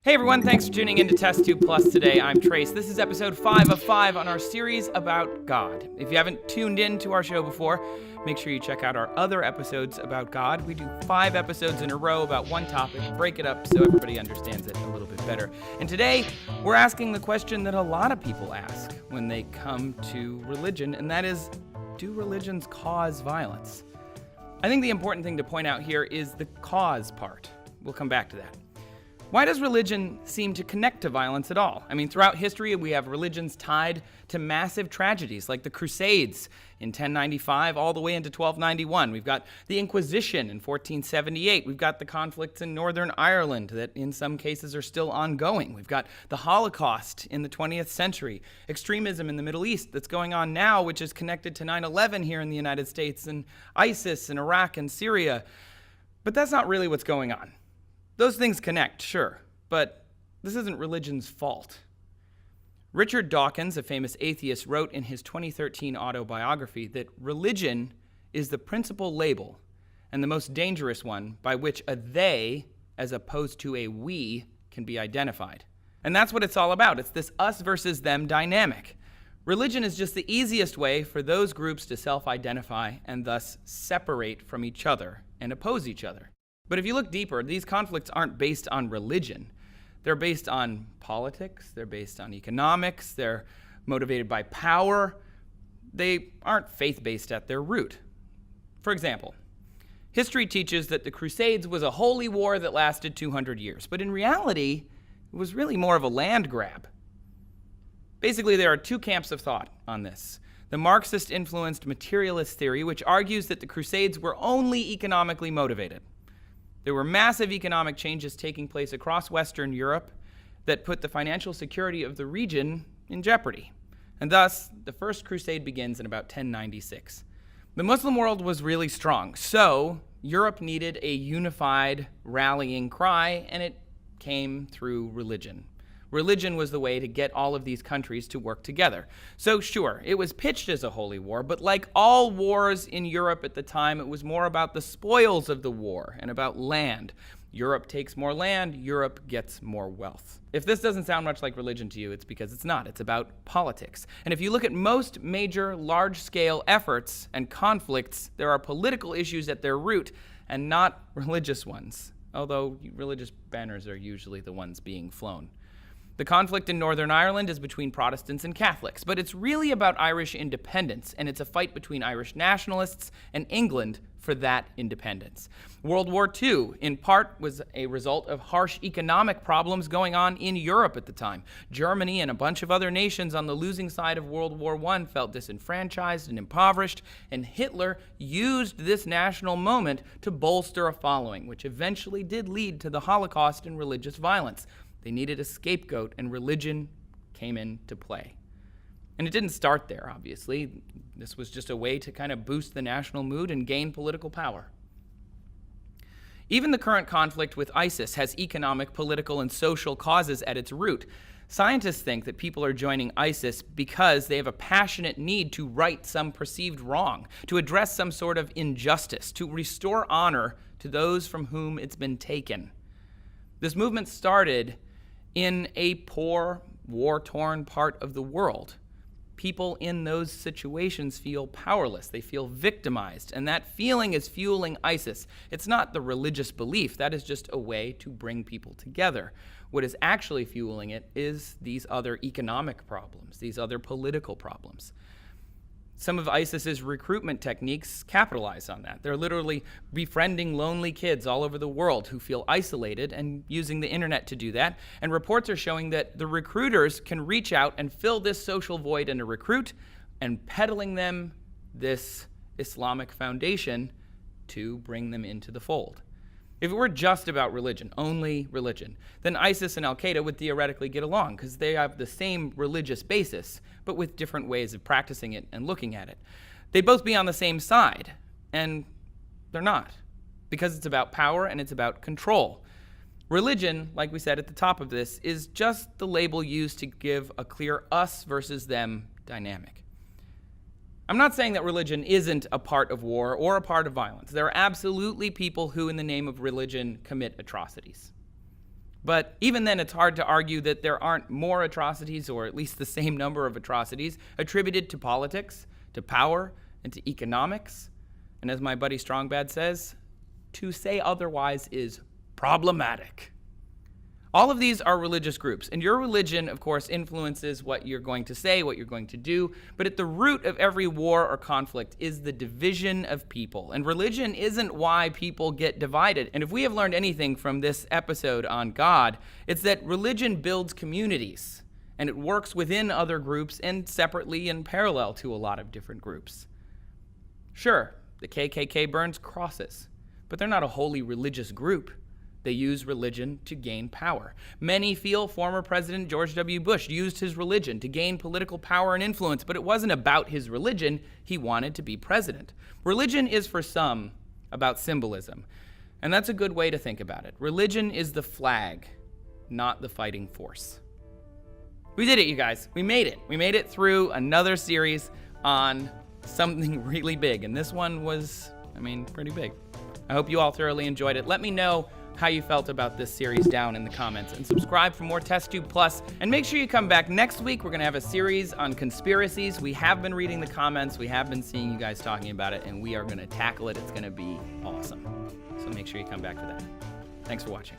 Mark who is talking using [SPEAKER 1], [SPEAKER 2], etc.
[SPEAKER 1] Hey everyone, thanks for tuning in to Test 2 Plus today. I'm Trace. This is episode 5 of 5 on our series about God. If you haven't tuned in to our show before, make sure you check out our other episodes about God. We do 5 episodes in a row about one topic, break it up so everybody understands it a little bit better. And today, we're asking the question that a lot of people ask when they come to religion, and that is, do religions cause violence? I think the important thing to point out here is the cause part. We'll come back to that. Why does religion seem to connect to violence at all? I mean, throughout history, we have religions tied to massive tragedies like the Crusades in 1095 all the way into 1291. We've got the Inquisition in 1478. We've got the conflicts in Northern Ireland that in some cases are still ongoing. We've got the Holocaust in the 20th century, extremism in the Middle East that's going on now, which is connected to 9/11 here in the United States, and ISIS in Iraq and Syria. But that's not really what's going on. Those things connect, sure, but this isn't religion's fault. Richard Dawkins, a famous atheist, wrote in his 2013 autobiography that religion is the principal label and the most dangerous one by which a they, as opposed to a we, can be identified. And that's what it's all about. It's this us versus them dynamic. Religion is just the easiest way for those groups to self-identify and thus separate from each other and oppose each other. But if you look deeper, these conflicts aren't based on religion. They're based on politics, they're based on economics, they're motivated by power. They aren't faith-based at their root. For example, history teaches that the Crusades was a holy war that lasted 200 years, but in reality, it was really more of a land grab. Basically, there are two camps of thought on this. The Marxist-influenced materialist theory, which argues that the Crusades were only economically motivated. There were massive economic changes taking place across Western Europe that put the financial security of the region in jeopardy. And thus, the First Crusade begins in about 1096. The Muslim world was really strong, so Europe needed a unified rallying cry, and it came through religion. Religion was the way to get all of these countries to work together. So sure, it was pitched as a holy war, but like all wars in Europe at the time, it was more about the spoils of the war and about land. Europe takes more land, Europe gets more wealth. If this doesn't sound much like religion to you, it's because it's not. It's about politics. And if you look at most major large-scale efforts and conflicts, there are political issues at their root and not religious ones, although religious banners are usually the ones being flown. The conflict in Northern Ireland is between Protestants and Catholics, but it's really about Irish independence, and it's a fight between Irish nationalists and England for that independence. World War II, in part, was a result of harsh economic problems going on in Europe at the time. Germany and a bunch of other nations on the losing side of World War I felt disenfranchised and impoverished, and Hitler used this national moment to bolster a following, which eventually did lead to the Holocaust and religious violence. They needed a scapegoat, and religion came into play. And it didn't start there, obviously. This was just a way to kind of boost the national mood and gain political power. Even the current conflict with ISIS has economic, political, and social causes at its root. Scientists think that people are joining ISIS because they have a passionate need to right some perceived wrong, to address some sort of injustice, to restore honor to those from whom it's been taken. This movement started in a poor, war-torn part of the world. People in those situations feel powerless. They feel victimized, and that feeling is fueling ISIS. It's not the religious belief. That is just a way to bring people together. What is actually fueling it is these other economic problems, these other political problems. Some of ISIS's recruitment techniques capitalize on that. They're literally befriending lonely kids all over the world who feel isolated and using the internet to do that. And reports are showing that the recruiters can reach out and fill this social void in a recruit and peddling them this Islamic foundation to bring them into the fold. If it were just about religion, only religion, then ISIS and Al-Qaeda would theoretically get along because they have the same religious basis, but with different ways of practicing it and looking at it. They'd both be on the same side, and they're not, because it's about power and it's about control. Religion, like we said at the top of this, is just the label used to give a clear us versus them dynamic. I'm not saying that religion isn't a part of war or a part of violence. There are absolutely people who, in the name of religion, commit atrocities. But even then, it's hard to argue that there aren't more atrocities, or at least the same number of atrocities, attributed to politics, to power, and to economics. And as my buddy Strongbad says, to say otherwise is problematic. All of these are religious groups, and your religion, of course, influences what you're going to say, what you're going to do, but at the root of every war or conflict is the division of people, and religion isn't why people get divided. And if we have learned anything from this episode on God, it's that religion builds communities, and it works within other groups and separately and parallel to a lot of different groups. Sure, the KKK burns crosses, but they're not a wholly religious group. They use religion to gain power. Many feel former President George W. Bush used his religion to gain political power and influence, but it wasn't about his religion. He wanted to be president. Religion is for some about symbolism, and that's a good way to think about it. Religion is the flag, not the fighting force. We did it, you guys. We made it. We made it through another series on something really big, and this one was, pretty big. I hope you all thoroughly enjoyed it. Let me know how you felt about this series down in the comments, and subscribe for more TestTube Plus, and make sure you come back next week. We're going to have a series on conspiracies. We have been reading the comments, we have been seeing you guys talking about it, and we are going to tackle it. It's going to be awesome, so make sure you come back for that. Thanks for watching.